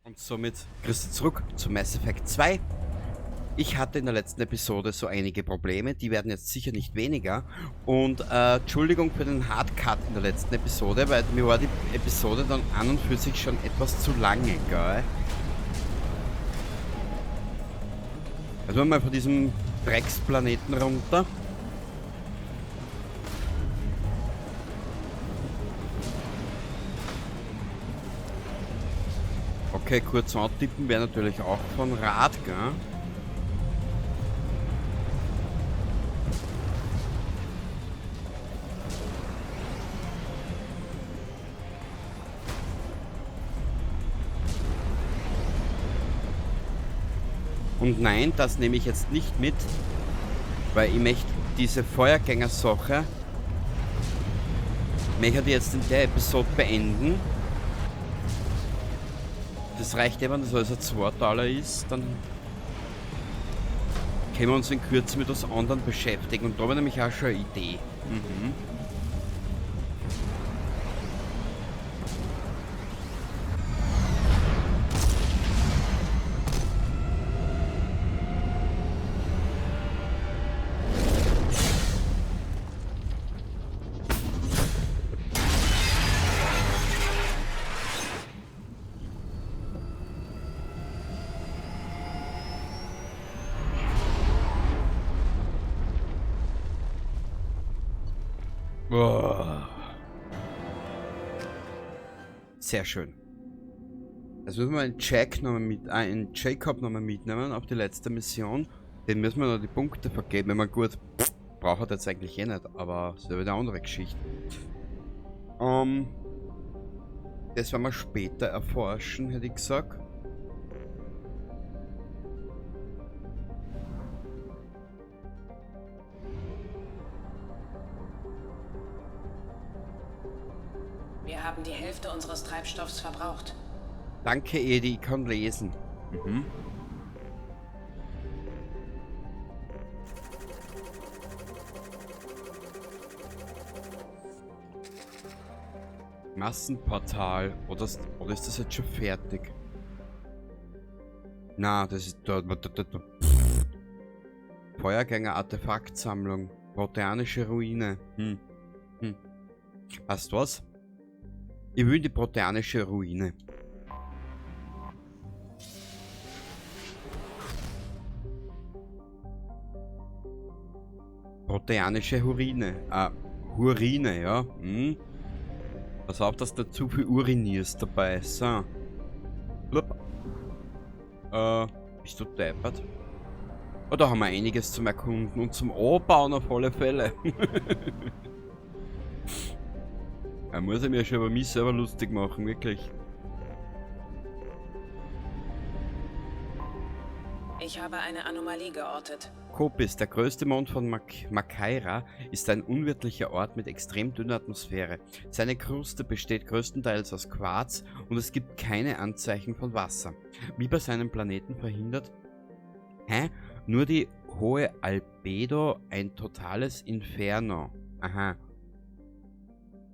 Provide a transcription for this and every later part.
Und somit grüß dich zurück zu Mass Effect 2. Ich hatte in der letzten Episode so einige Probleme, die werden jetzt sicher nicht weniger. Und Entschuldigung für den Hardcut in der letzten Episode, weil mir war die Episode dann an und für sich schon etwas zu lange, gell? Also mal von diesem Drecksplaneten runter. Okay, kurz antippen wäre natürlich auch von Rat, gell? Und nein, das nehme ich jetzt nicht mit, weil ich möchte diese Feuergänger-Sache möchte ich jetzt in der Episode beenden. Das reicht eben, wenn das alles ein Zweiteiler ist, dann können wir uns in Kürze mit was anderem beschäftigen. Und da habe ich nämlich auch schon eine Idee. Oh. Sehr schön. Also müssen wir einen Jacob nochmal mitnehmen auf die letzte Mission. Den müssen wir noch die Punkte vergeben. Wenn man gut, braucht er jetzt eigentlich eh nicht, aber das ist ja wieder eine andere Geschichte. Das werden wir später erforschen, hätte ich gesagt. Wir haben die Hälfte unseres Treibstoffs verbraucht. Danke, Edi, ich kann lesen. Massenportal. Oder ist das jetzt schon fertig? Na, das ist dort. Feuergänger-Artefaktsammlung. Proteanische Ruine. Weißt du was? Ich will die proteanische Ruine. Proteanische Urine. Urine, ja. Pass auf, dass du zu viel urinierst dabei. So. Blub. Bist du deppert? Oh, da haben wir einiges zum Erkunden und zum Anbauen auf alle Fälle. Da muss ich mir schon über mich selber lustig machen, wirklich. Ich habe eine Anomalie geortet. Kopis, der größte Mond von Makaira, ist ein unwirtlicher Ort mit extrem dünner Atmosphäre. Seine Kruste besteht größtenteils aus Quarz und es gibt keine Anzeichen von Wasser. Wie bei seinem Planeten verhindert nur die hohe Albedo ein totales Inferno. Aha.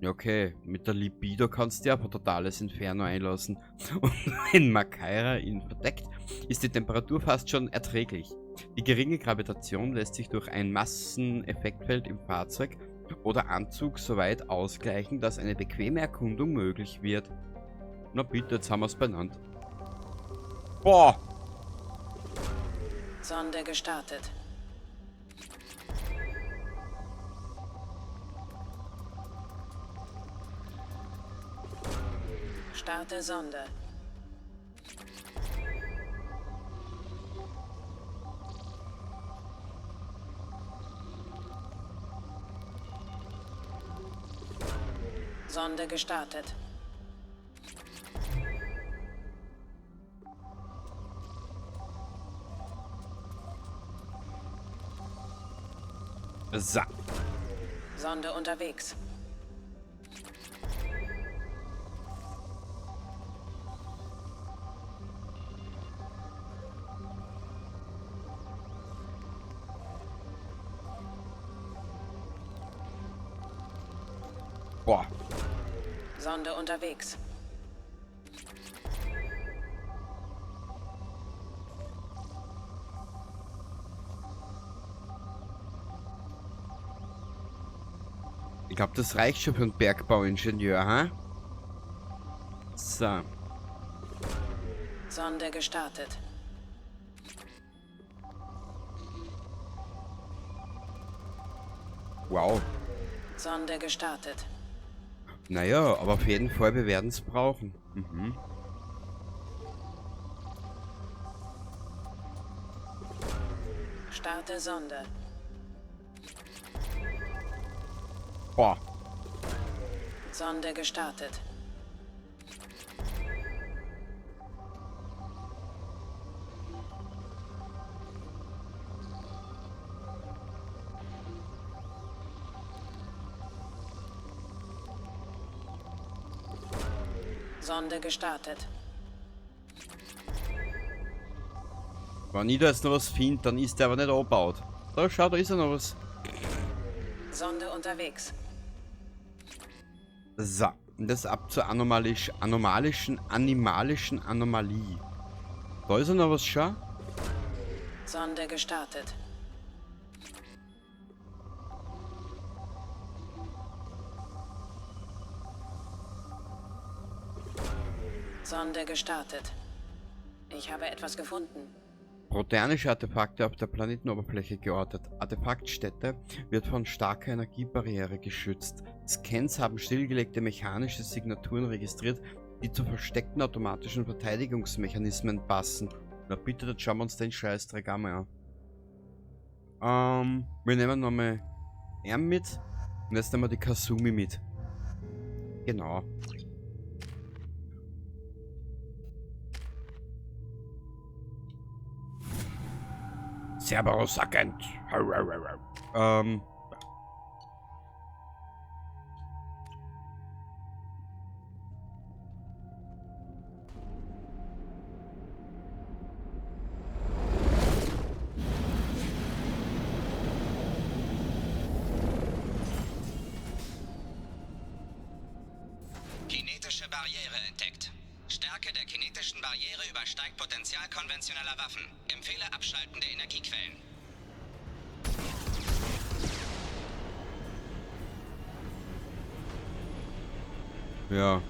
Ja, okay, mit der Libido kannst du ja auf ein totales Inferno einlassen. Und wenn Makaira ihn verdeckt, ist die Temperatur fast schon erträglich. Die geringe Gravitation lässt sich durch ein Masseneffektfeld im Fahrzeug oder Anzug so weit ausgleichen, dass eine bequeme Erkundung möglich wird. Na bitte, jetzt haben wir es benannt. Boah! Sonde gestartet. Starte Sonde. Sonde gestartet. So. Sonde unterwegs. Boah. Sonde unterwegs. Ich glaube, das reicht schon für einen Bergbauingenieur, ha? So. Sonde gestartet. Wow. Sonde gestartet. Naja, aber auf jeden Fall, wir werden es brauchen. Mhm. Starte Sonde. Boah. Sonde gestartet. Sonde gestartet. Wenn ich da jetzt noch was finde, dann ist der aber nicht angebaut. Da, schau, da ist ja noch was. Sonde unterwegs. So, und das ab zur animalischen Anomalie. Da ist ja noch was, schau. Sonde gestartet. Sonde gestartet. Ich habe etwas gefunden. Proteanische Artefakte auf der Planetenoberfläche geortet. Artefaktstätte wird von starker Energiebarriere geschützt. Scans haben stillgelegte mechanische Signaturen registriert, die zu versteckten automatischen Verteidigungsmechanismen passen. Na bitte, jetzt schauen wir uns den Scheißdreck einmal an. Wir nehmen nochmal ihn mit und jetzt nehmen wir die Kasumi mit. Genau. Cerberus Agent. Kinetische Barriere entdeckt. Stärke der kinetischen Barriere übersteigt Potenzial konventioneller Waffen. Empfehle Abschalten der Energiequellen. Ja.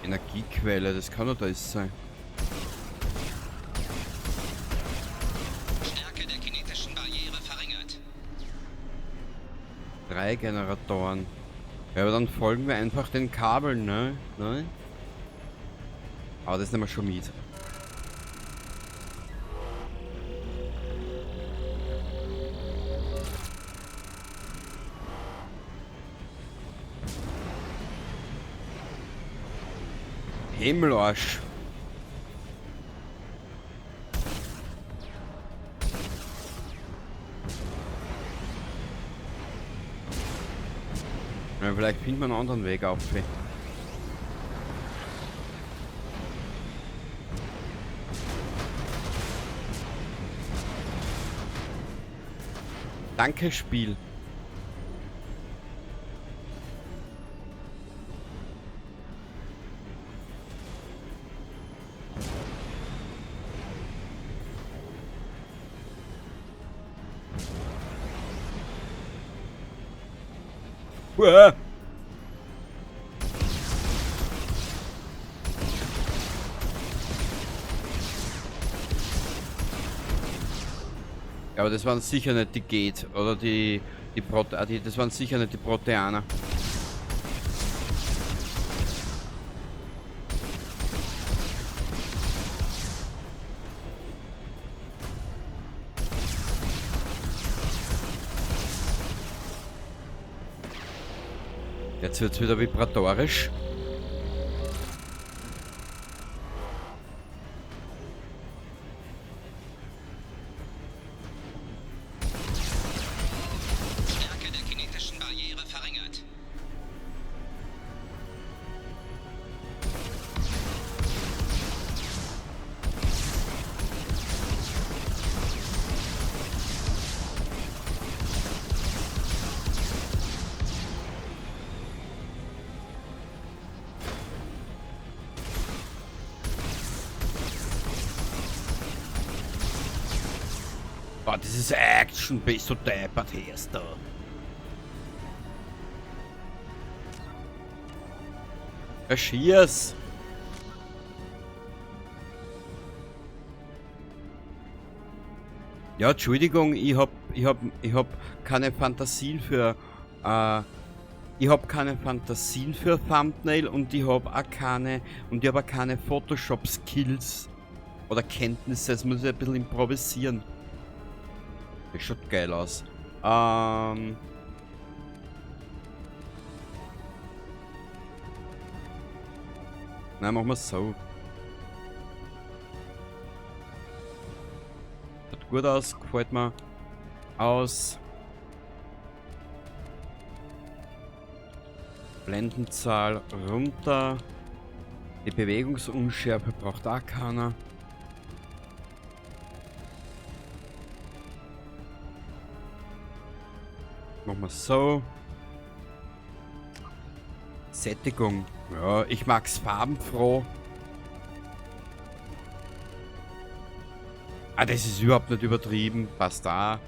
Energiequelle, das kann doch das sein. Stärke der kinetischen Barriere verringert. 3 Generatoren. Ja, aber dann folgen wir einfach den Kabeln, ne? Nein? Aber das nehmen wir schon mit. Himmelarsch. Ja, vielleicht finden wir einen anderen Weg auf. Danke, Spiel. Uah. Ja, aber das waren sicher nicht die Gate oder das waren sicher nicht die Proteaner. Jetzt wird's wieder vibratorisch. Stärke der kinetischen Barriere verringert. Oh, das ist Action, bist du deppert, hörst du. Schieß! Ja, Entschuldigung, ich hab keine Fantasien für, ich hab keine Fantasien für Thumbnail und ich hab auch keine, Photoshop-Skills oder Kenntnisse, das muss ich ein bisschen improvisieren. Das schaut geil aus. Nein, machen wir es so. Sieht gut aus, gefällt mir. Aus. Blendenzahl runter. Die Bewegungsunschärfe braucht auch keiner. Machen wir so. Sättigung. Ja, ich mag's farbenfroh. Ah, das ist überhaupt nicht übertrieben. Passt da.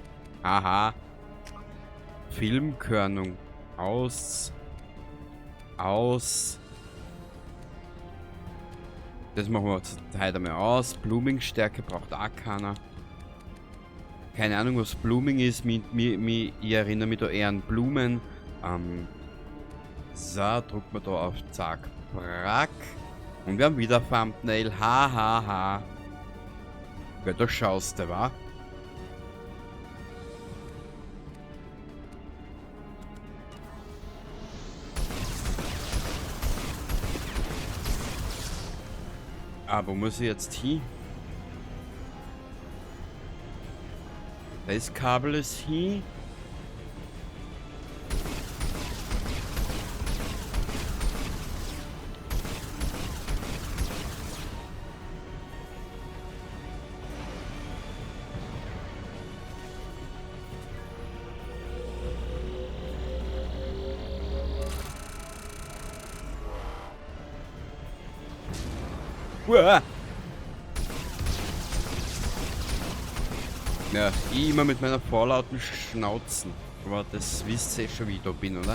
Aha. Filmkörnung. Aus. Aus. Das machen wir heute einmal aus. Blooming-Stärke braucht auch keiner. Keine Ahnung, was Blooming ist. Ich erinnere mich da eher an Blumen. So, drücken wir da auf Zack, Brack. Und wir haben wieder Thumbnail. Ha. Ja, da schaust du, wa? Aber muss ich jetzt hin? Das Kabel ist hin. Uah. Ja, ich immer mit meiner vorlauten Schnauzen. Aber das wisst ihr schon, wie ich da bin, oder?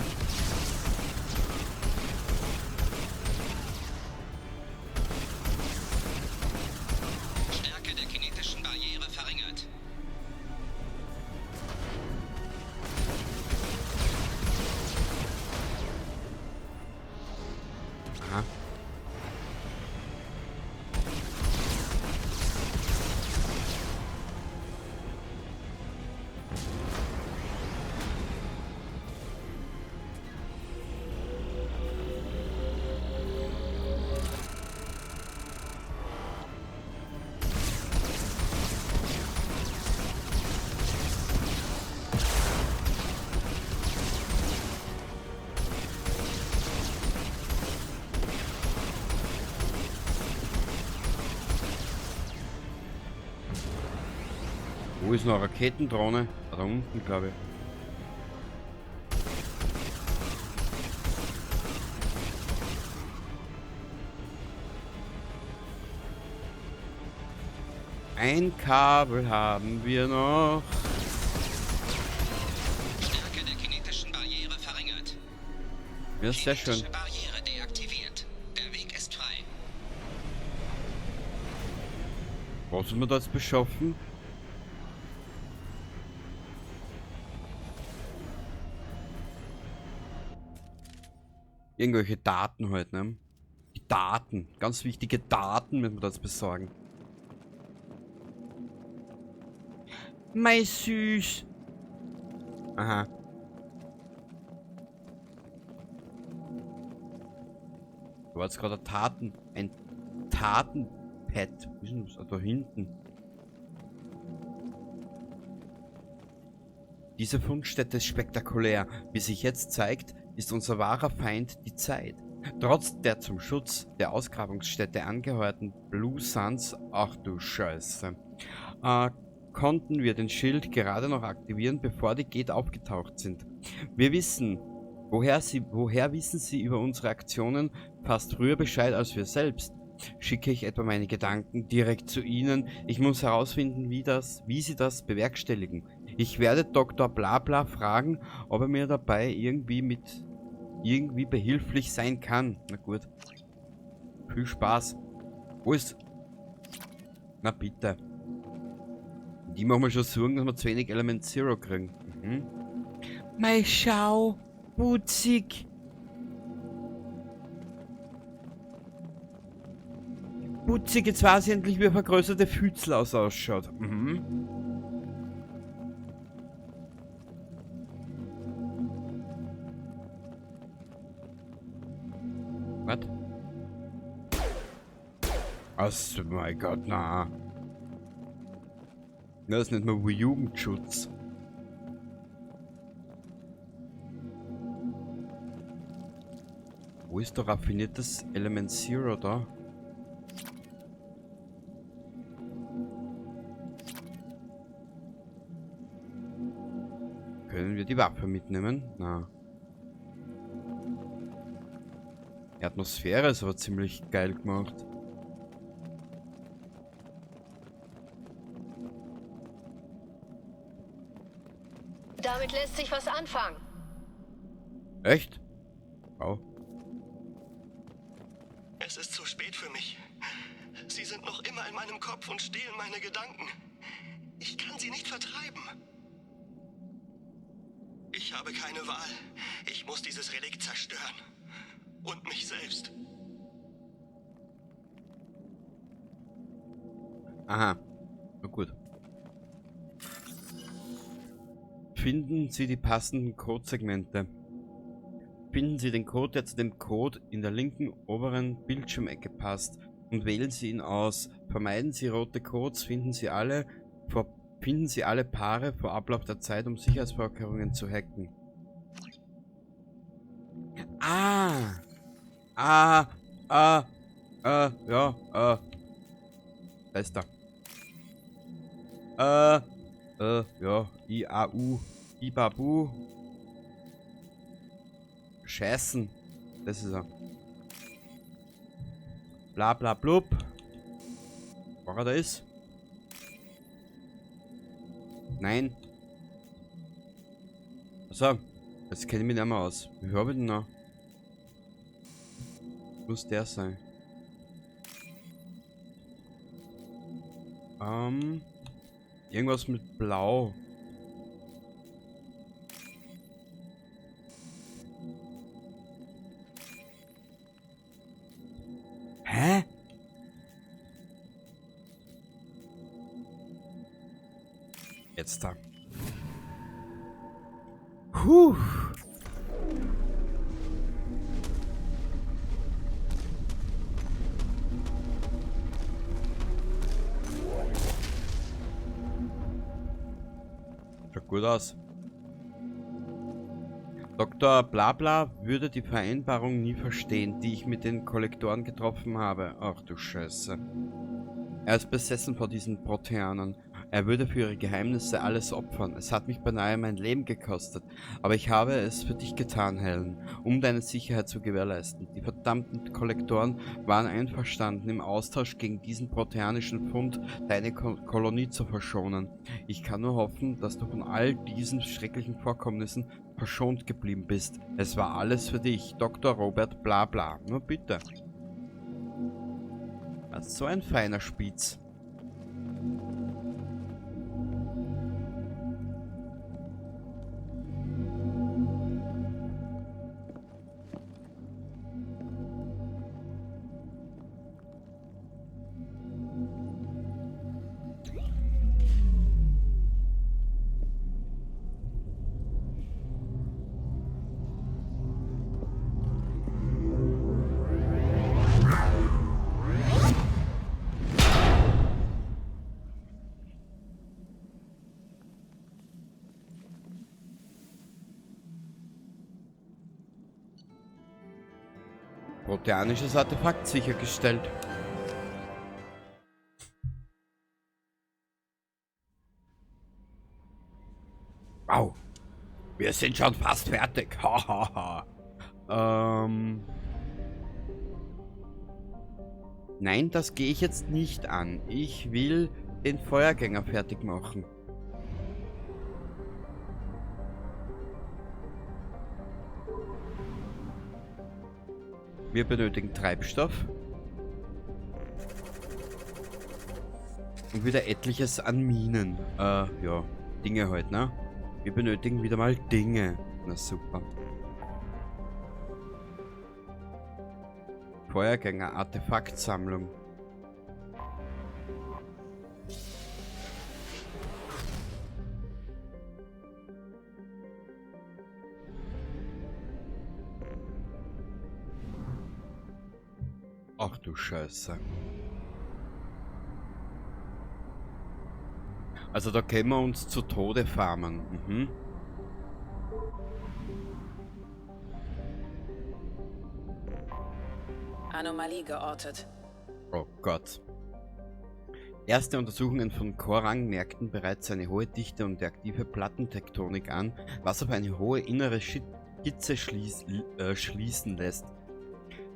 Stärke der kinetischen Barriere verringert. Aha. Wo ist noch eine Raketendrohne? Da unten, glaube ich. Ein Kabel haben wir noch. Stärke der kinetischen Barriere verringert. Ja, sehr schön. Kinetische Barriere deaktiviert. Der Weg ist frei. Was müssen wir da jetzt beschaffen? Irgendwelche Daten halt, ne? Die Daten. Ganz wichtige Daten müssen wir da jetzt besorgen. Mei süß. Aha. Da war jetzt gerade ein Tatenpad. Wie ist denn das? Da hinten. Diese Fundstätte ist spektakulär. Wie sich jetzt zeigt, ist unser wahrer Feind die Zeit. Trotz der zum Schutz der Ausgrabungsstätte angehörten Blue Suns, ach du Scheiße, konnten wir den Schild gerade noch aktivieren, bevor die Gate aufgetaucht sind. Wir wissen, woher wissen sie über unsere Aktionen fast früher Bescheid als wir selbst. Schicke ich etwa meine Gedanken direkt zu ihnen? Ich muss herausfinden, wie sie das bewerkstelligen. Ich werde Dr. Blabla fragen, ob er mir dabei irgendwie behilflich sein kann. Na gut. Viel Spaß. Wo ist... Na bitte. Die machen wir schon Sorgen, dass wir zu wenig Element Zero kriegen. Mhm. Mei, schau. Putzig. Putzig, jetzt weiß ich endlich, wie ein vergrößerte Fützlaus ausschaut. Mhm. Was? Oh mein Gott, na. Das ist nicht mal Jugendschutz. Wo ist der raffiniertes Element Zero da? Können wir die Waffe mitnehmen? Na. Die Atmosphäre ist aber ziemlich geil gemacht. Damit lässt sich was anfangen. Echt? Oh. Es ist zu spät für mich. Sie sind noch immer in meinem Kopf und stehlen meine Gedanken. Ich kann sie nicht vertreiben. Ich habe keine Wahl. Ich muss dieses Relikt zerstören. Und mich selbst. Aha. Na gut. Finden Sie die passenden Codesegmente. Finden Sie den Code, der zu dem Code in der linken oberen Bildschirmecke passt, und wählen Sie ihn aus. Vermeiden Sie rote Codes, finden Sie alle Paare vor Ablauf der Zeit, um Sicherheitsvorkehrungen zu hacken. Da ist er. Ja, IAU, Ibabu. Scheißen. Das ist er. Bla bla blub. Wo er da ist? Nein. Also, jetzt kenne ich mich nicht mehr aus. Wie habe ich denn noch? Muss der sein. Irgendwas mit Blau. Hä? Jetzt da. Puh. Schaut gut aus. Dr. Blabla würde die Vereinbarung nie verstehen, die ich mit den Kollektoren getroffen habe. Ach du Scheiße. Er ist besessen vor diesen Proteanern. Er würde für ihre Geheimnisse alles opfern. Es hat mich beinahe mein Leben gekostet. Aber ich habe es für dich getan, Helen, um deine Sicherheit zu gewährleisten. Die verdammten Kollektoren waren einverstanden, im Austausch gegen diesen proteanischen Fund deine Kolonie zu verschonen. Ich kann nur hoffen, dass du von all diesen schrecklichen Vorkommnissen verschont geblieben bist. Es war alles für dich, Dr. Robert Blabla. Nur bitte. Also so ein feiner Spitz. Proteanisches Artefakt sichergestellt. Wow. Wir sind schon fast fertig. Hahaha. Nein, das gehe ich jetzt nicht an. Ich will den Feuergänger fertig machen. Wir benötigen Treibstoff. Und wieder etliches an Minen. Ja, Dinge halt, ne? Wir benötigen wieder mal Dinge. Na super. Feuergänger, Artefaktsammlung. Ach du Scheiße. Also da können wir uns zu Tode farmen. Mhm. Anomalie geortet. Oh Gott. Erste Untersuchungen von Korang merkten bereits eine hohe Dichte und aktive Plattentektonik an, was auf eine hohe innere Skizze schließen lässt,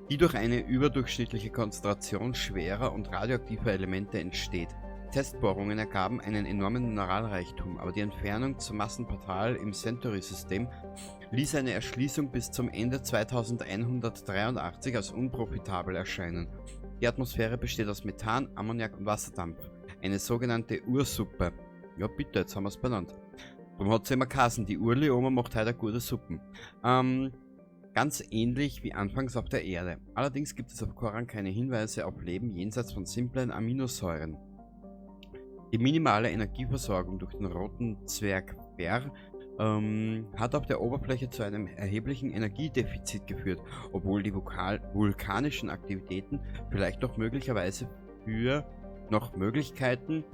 die durch eine überdurchschnittliche Konzentration schwerer und radioaktiver Elemente entsteht. Testbohrungen ergaben einen enormen Mineralreichtum, aber die Entfernung zum Massenportal im Centauri-System ließ eine Erschließung bis zum Ende 2183 als unprofitabel erscheinen. Die Atmosphäre besteht aus Methan, Ammoniak und Wasserdampf, eine sogenannte Ursuppe. Ja bitte, jetzt haben wir es benannt. Darum hat sie immer geheißen, die Urli-Oma macht heute gute Suppen. Ganz ähnlich wie anfangs auf der Erde. Allerdings gibt es auf Korang keine Hinweise auf Leben jenseits von simplen Aminosäuren. Die minimale Energieversorgung durch den roten Zwerg Ver hat auf der Oberfläche zu einem erheblichen Energiedefizit geführt, obwohl die vulkanischen Aktivitäten vielleicht noch Möglichkeiten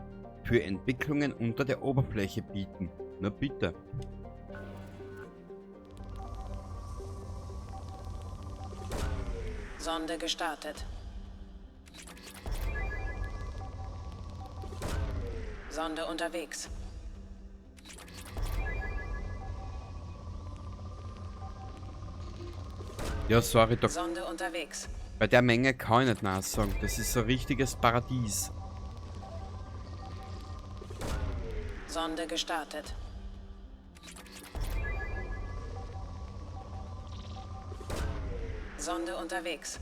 für Entwicklungen unter der Oberfläche bieten. Na bitte. Sonde gestartet. Sonde unterwegs. Ja, sorry, Doc. Sonde unterwegs. Bei der Menge kann ich nicht nachsagen. Das ist ein richtiges Paradies. Sonde gestartet. Sonde unterwegs.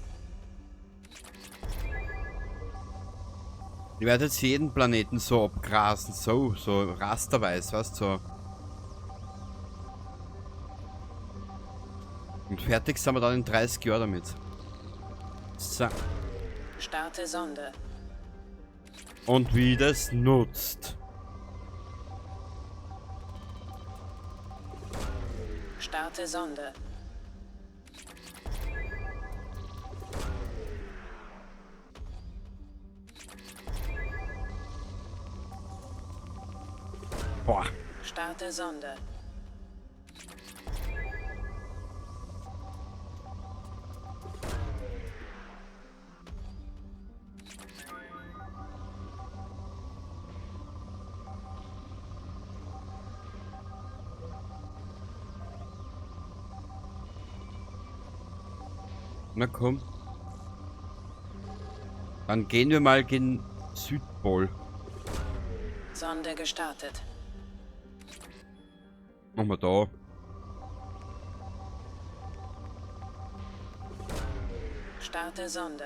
Ich werde jetzt jeden Planeten so abgrasen, so rasterweise, weißt du, so. Und fertig sind wir dann in 30 Jahren damit. So. Starte Sonde. Und wie das nutzt. Starte Sonde. Boah. Starte Sonde. Na komm. Dann gehen wir mal gen Südpol. Sonde gestartet. Machen wir da. Starte Sonde.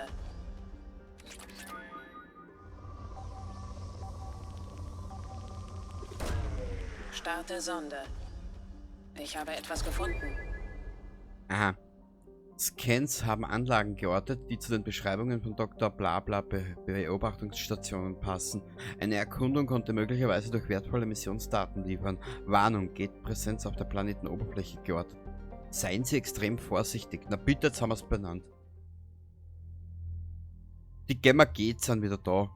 Starte Sonde. Ich habe etwas gefunden. Aha. Scans haben Anlagen geortet, die zu den Beschreibungen von Dr. Blabla Beobachtungsstationen passen. Eine Erkundung konnte möglicherweise durch wertvolle Missionsdaten liefern. Warnung, geht Präsenz auf der Planetenoberfläche geortet. Seien Sie extrem vorsichtig. Na bitte, jetzt haben wir es benannt. Die Gemma geht sind wieder da.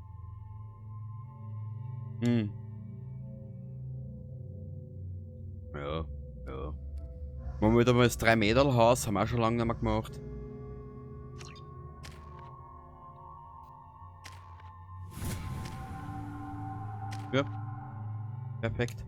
Ja, ja. Machen wir wieder mal das 3-Meter-Haus, haben wir auch schon lange nicht mehr gemacht. Ja. Perfekt.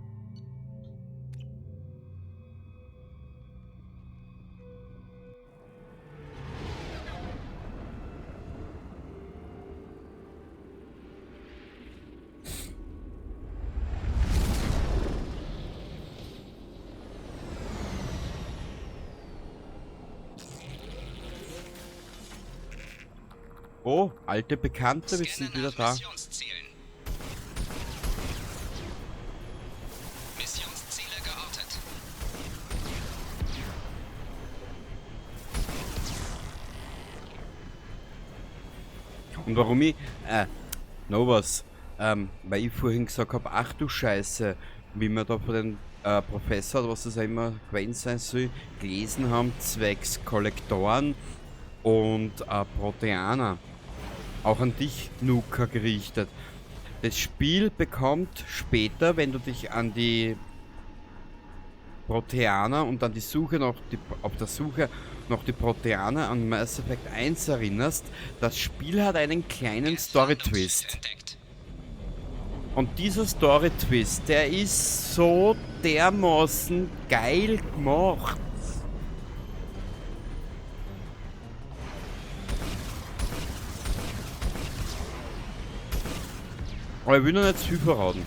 Oh, alte Bekannte, wir sind Scanne wieder nach da. Missionszielen. Missionsziele geortet. Und warum ich, noch was, weil ich vorhin gesagt habe, ach du Scheiße, wie wir da von den Professor, oder was das auch immer gewesen sein soll, gelesen haben, zwecks Kollektoren und Proteaner. Auch an dich, Nuka, gerichtet. Das Spiel bekommt später, wenn du dich an die Proteaner und an die Suche nach auf der Suche nach die Proteaner an Mass Effect 1 erinnerst, das Spiel hat einen kleinen Story-Twist. Entdeckt. Und dieser Story-Twist, der ist so dermaßen geil gemacht. Aber ich will noch nicht zu viel verraten.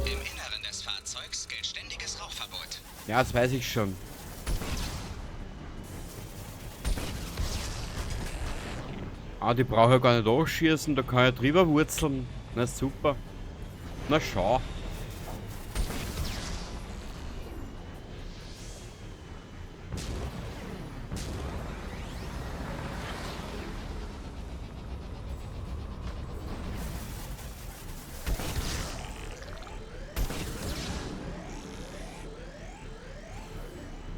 Im Inneren des Fahrzeugs gilt ständiges Rauchverbot. Ja, das weiß ich schon. Ah, die brauche ich gar nicht ausschießen, da kann ich drüber wurzeln. Na super. Na schau.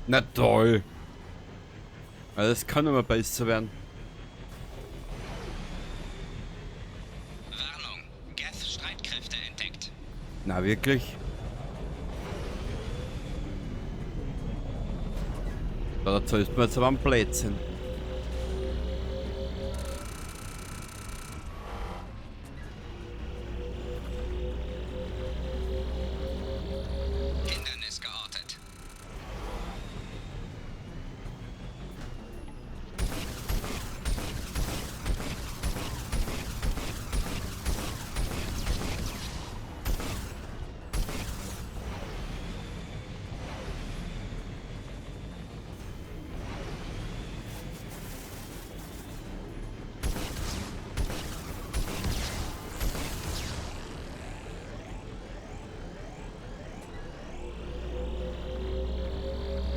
Na toll. Also das kann immer besser werden. Warnung. Geth-Streitkräfte entdeckt. Na wirklich? Da erzählst du mir jetzt aber einen Blödsinn. Hindernis geortet.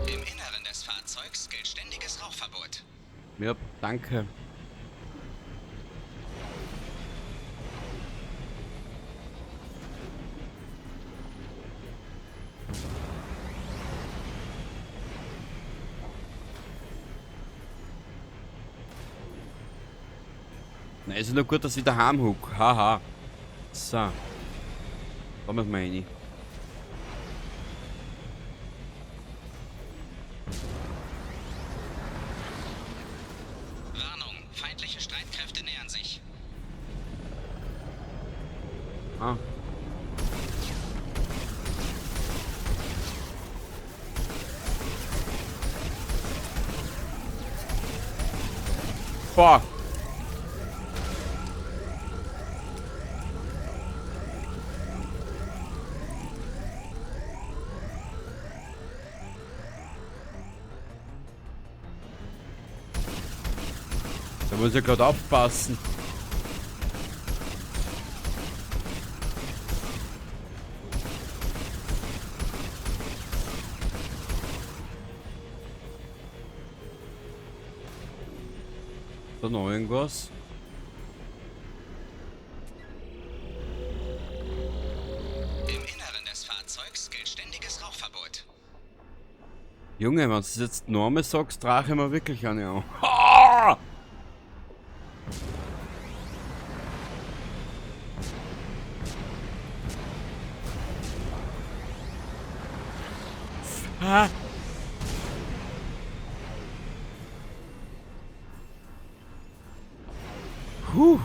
Im Inneren des Fahrzeugs gilt ständiges Rauchverbot. Ja, danke. Na, ist ja nur gut, dass ich daheim huck. Haha. So. Da müssen wir rein. Warnung. Feindliche Streitkräfte nähern sich. Ah. Boah. Da muss ich gerade aufpassen. Da noch irgendwas? Im Inneren des Fahrzeugs gilt ständiges Rauchverbot. Junge, wenn du jetzt Name sagst, trache ich mir wirklich eine an. Ha! Ah! Puh.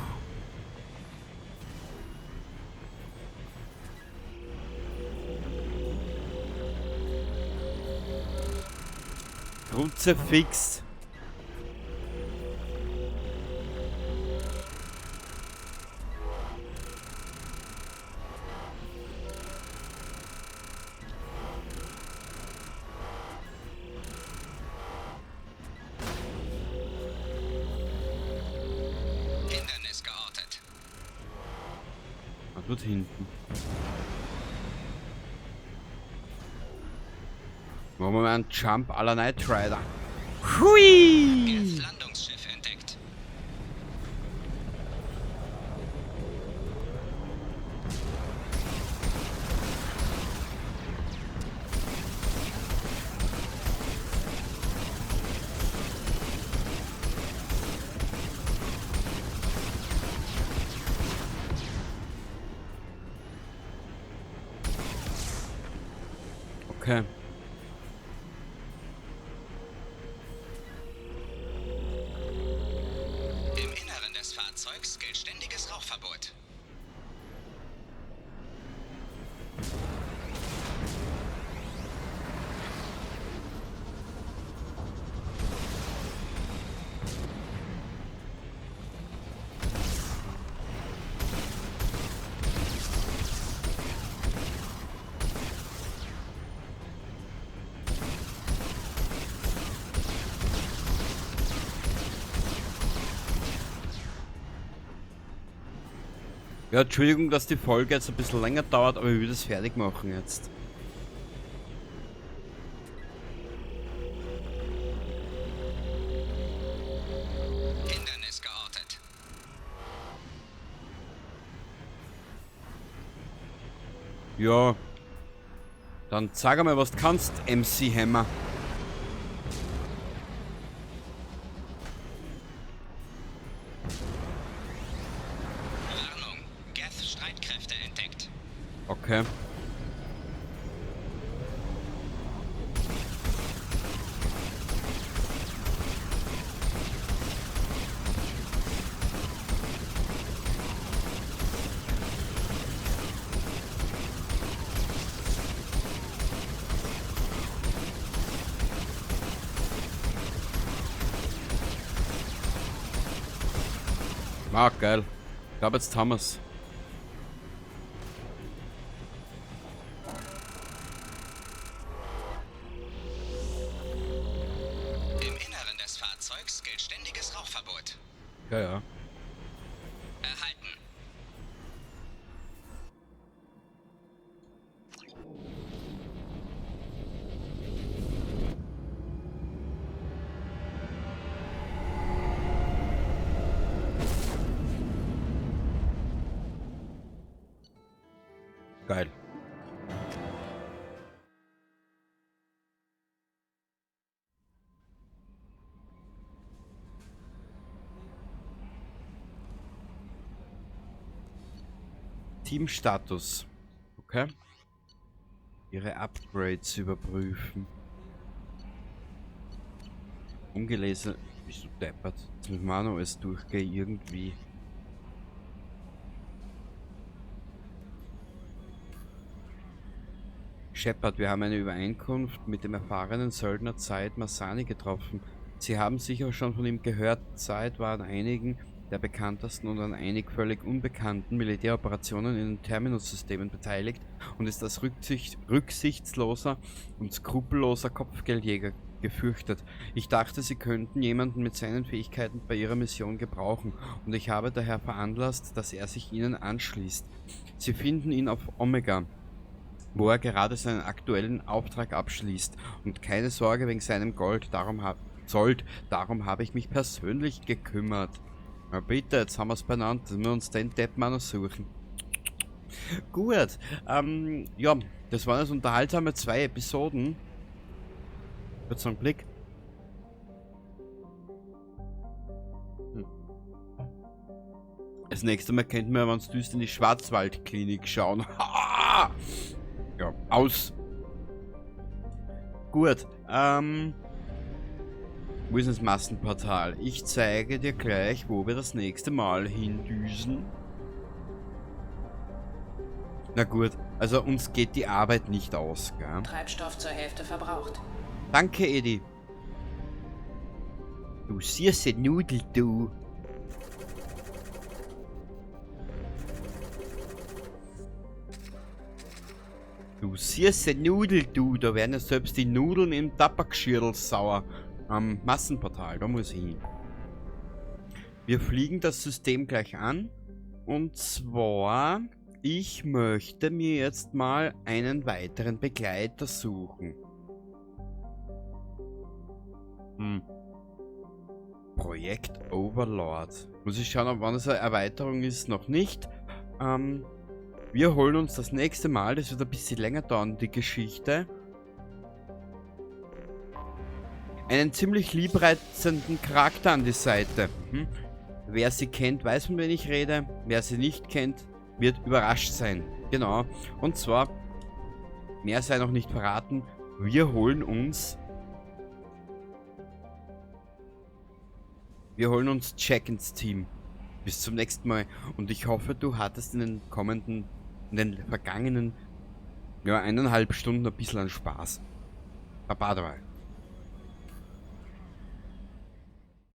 Kruzifix. Hindernis geortet. Ah, dort hinten. Machen wir mal einen Jump à la Knight Rider. Hui! Landungsschiff entdeckt. Okay. Im Inneren des Fahrzeugs gilt ständiges Rauchverbot. Ja, Entschuldigung, dass die Folge jetzt ein bisschen länger dauert, aber ich will das fertig machen jetzt. Hindernis geortet. Ja. Dann sag einmal, was du kannst, MC Hammer. Warnung. Geth-Streitkräfte entdeckt. Okay. Ah, geil. Ich glaube, jetzt haben wir's. Im Inneren des Fahrzeugs gilt ständiges Rauchverbot. Ja, ja. Erhalten. Geil. Teamstatus. Okay. Ihre Upgrades überprüfen. Ungelesen. Bist du deppert? Jetzt müssen wir auch noch alles durchgehen irgendwie. Shepard, wir haben eine Übereinkunft mit dem erfahrenen Söldner Zeit Masani getroffen. Sie haben sicher schon von ihm gehört. Zeit war an einigen der bekanntesten und an einig völlig unbekannten Militäroperationen in den Terminus-Systemen beteiligt und ist als rücksichtsloser und skrupelloser Kopfgeldjäger gefürchtet. Ich dachte, sie könnten jemanden mit seinen Fähigkeiten bei ihrer Mission gebrauchen und ich habe daher veranlasst, dass er sich ihnen anschließt. Sie finden ihn auf Omega, wo er gerade seinen aktuellen Auftrag abschließt. Und keine Sorge wegen seinem Gold, darum habe ich mich persönlich gekümmert. Na bitte, jetzt haben wir es benannt, dass wir uns den Deppmann noch suchen. Gut, ja, das waren jetzt unterhaltsame 2 Episoden. Kurz einen Blick. Das nächste Mal könnten wir, wenn es düst, in die Schwarzwaldklinik schauen. Ja, aus. Gut, wo ist das Massenportal? Ich zeige dir gleich, wo wir das nächste Mal hindüsen. Na gut, also uns geht die Arbeit nicht aus, gell? Treibstoff zur Hälfte verbraucht. Danke, Edi. Du süße Nudel, du. Du süße Nudel, du. Da werden ja selbst die Nudeln im Tabakschirl sauer. Am Massenportal, da muss ich hin. Wir fliegen das System gleich an. Und zwar, ich möchte mir jetzt mal einen weiteren Begleiter suchen. Projekt Overlord. Muss ich schauen, ob wann es eine Erweiterung ist, noch nicht. Wir holen uns das nächste Mal, das wird ein bisschen länger dauern, die Geschichte. Einen ziemlich liebreizenden Charakter an die Seite. Wer sie kennt, weiß, von wem ich rede. Wer sie nicht kennt, wird überrascht sein. Genau. Und zwar, mehr sei noch nicht verraten, wir holen uns Jack ins Team. Bis zum nächsten Mal. Und ich hoffe, du hattest in den vergangenen 1,5 Stunden ein bisschen an Spaß. Baba dabei.